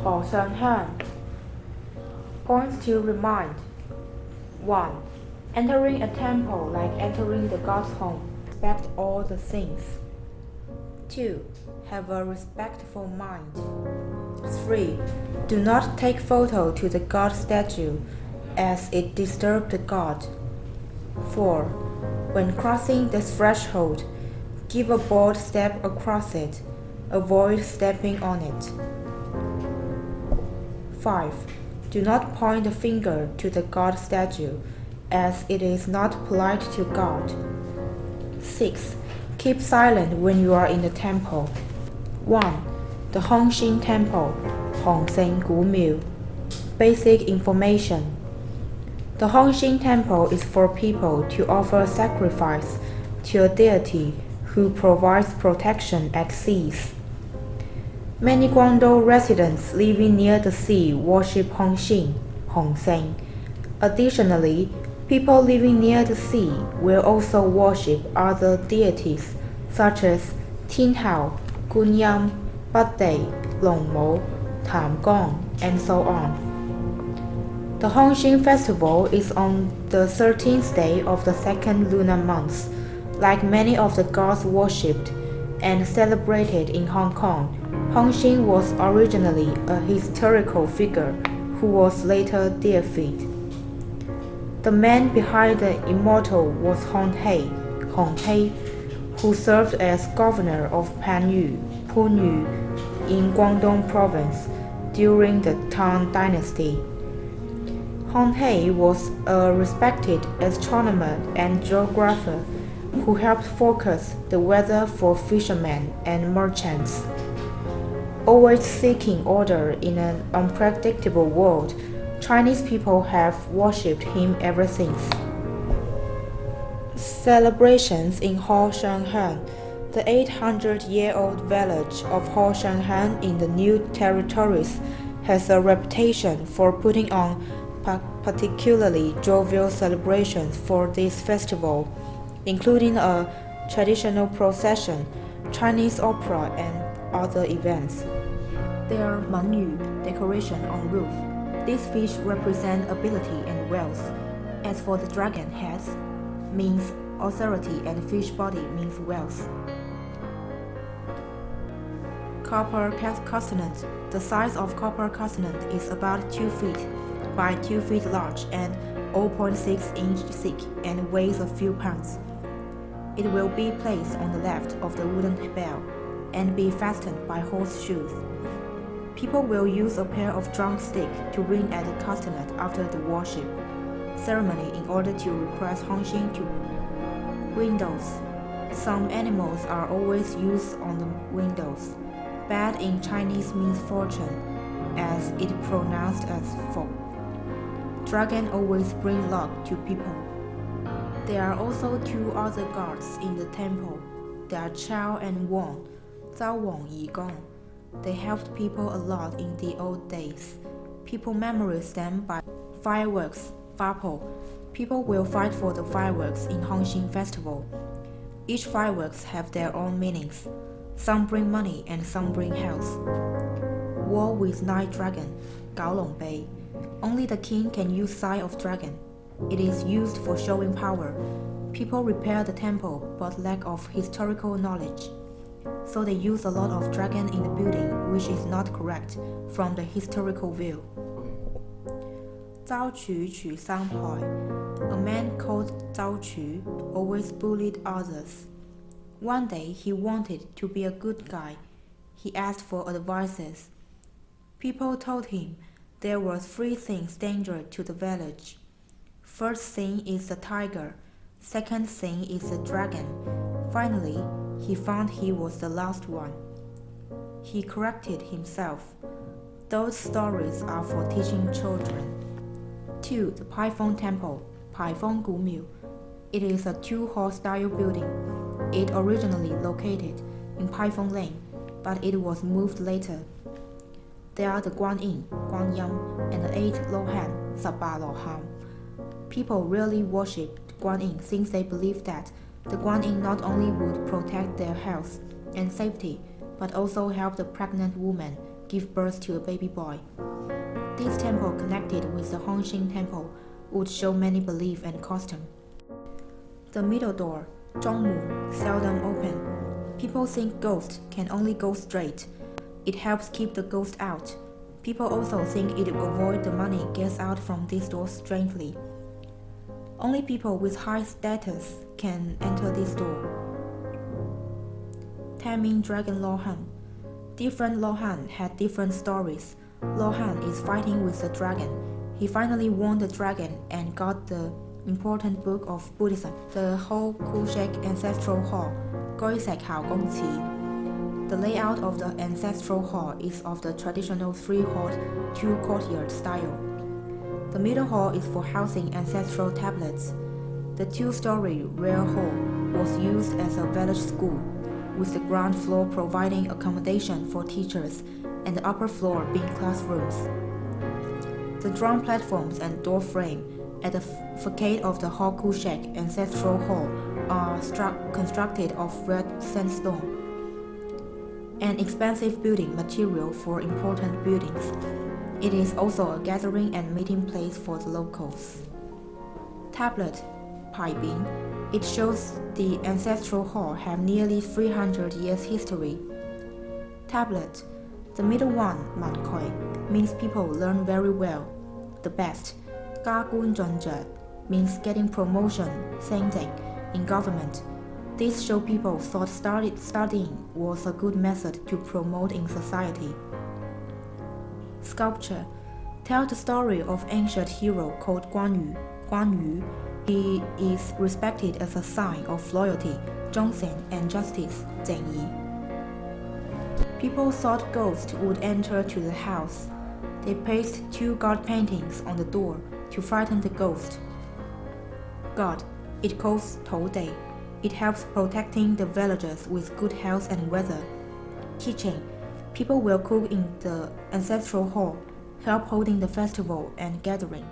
Hò Sơn Han. Points to remind. 1. Entering a temple like entering the God's home. Respect all the things. 2. Have a respectful mind. 3. Do not take photo to the God statue, as it disturbs the God. 4. When crossing the threshold, give a bold step across it. Avoid stepping on it. 5. Do not point the finger to the God statue, as it is not polite to God. 6. Keep silent when you are in the temple. 1. The Hongxin Temple, Hongxin Gu Miu. Basic information. The Hongxin Temple is for people to offer sacrifice to a deity who provides protection at seas. Many Guangdong residents living near the sea worship Hongxin, Hongxin. Additionally, people living near the sea will also worship other deities such as Tinhao, Gunyang, Batei, Longmo, Tamgong, and so on. The Hongxin festival is on the 13th day of the second lunar month. Like many of the gods worshipped and celebrated in Hong Kong, Hongxin was originally a historical figure who was later deified. The man behind the immortal was Hong He, who served as governor of Panyu in Guangdong province during the Tang Dynasty. Hong He was a respected astronomer and geographer who helped forecast the weather for fishermen and merchants. Always seeking order in an unpredictable world, Chinese people have worshipped him ever since. Celebrations in Hò Sơn Han. The 800-year-old village of Hò Sơn Han in the New Territories has a reputation for putting on particularly jovial celebrations for this festival, including a traditional procession, Chinese opera, and other events. There are Menyu decoration on roof. These fish represent ability and wealth. As for the dragon heads, means authority, and fish body means wealth. Copper castanet. The size of copper castanet is about 2 feet by 2 feet large and 0.6 inch thick and weighs a few pounds. It will be placed on the left of the wooden bell and be fastened by horseshoes. People will use a pair of drumsticks to ring at the castanet after the worship ceremony in order to request Hongxin to windows. Some animals are always used on the windows. Bad in Chinese means fortune, as it pronounced as fo. Dragon always bring luck to people. There are also 2 other gods in the temple. They are Chao and Wong, Zhao Wong Yi Gong. They helped people a lot in the old days. People memorize them by fireworks, Fapo. People will fight for the fireworks in Hongxin festival. Each fireworks have their own meanings. Some bring money and some bring health. War with Night Dragon, Gao Long Bei. Only the king can use sign of dragon. It is used for showing power. People repair the temple but lack of historical knowledge. So they use a lot of dragon in the building, which is not correct from the historical view. Zhao Qu Qu Sang Poi. A man called Zhao Qu always bullied others. One day he wanted to be a good guy. He asked for advices. People told him there were 3 things dangerous to the village. First thing is the tiger. Second thing is the dragon. Finally, he found he was the last one. He corrected himself. Those stories are for teaching children. 2. The Paifeng Temple, Paifeng Gu Miu. It is a 2-hall style building. It originally located in Paifeng Lane, but it was moved later. There are the Guanyin, Guangyang, and the 8 Lohan, Saba Loham. People really worshipped Guanyin since they believed that the Guanyin not only would protect their health and safety, but also help the pregnant woman give birth to a baby boy. This temple, connected with the Hongxing temple, would show many belief and custom. The middle door, 中母, seldom open. People think ghosts can only go straight. It helps keep the ghost out. People also think it will avoid the money gets out from this door strangely. Only people with high status can enter this door. Taming Dragon Lohan. Different Lohan had different stories. Lohan is fighting with the dragon. He finally won the dragon and got the important book of Buddhism, the Ho Kushek Ancestral Hall, Goisek Hao Gongqi. The layout of the ancestral hall is of the traditional two-courtyard style. The middle hall is for housing ancestral tablets. The two-story rear hall was used as a village school, with the ground floor providing accommodation for teachers and the upper floor being classrooms. The drum platforms and door frame at the facade of the Hokushek Ancestral Hall are constructed of red sandstone, an expensive building material for important buildings. It is also a gathering and meeting place for the locals. Tablet, Paibing. It shows the ancestral hall have nearly 300 years history. Tablet, the middle one, Mankoi, means people learn very well, the best. Gagun Zhenzhe means getting promotion, Sengdeng, in government. This show people thought studying was a good method to promote in society. Sculpture, tell the story of ancient hero called Guan Yu. He is respected as a sign of loyalty, Zhongsen, and justice, Zheng Yi. People thought ghosts would enter to the house. They placed 2 god paintings on the door to frighten the ghost. God, it calls Tou Day. It helps protecting the villagers with good health and weather. Teaching, people will cook in the ancestral hall, help holding the festival and gathering.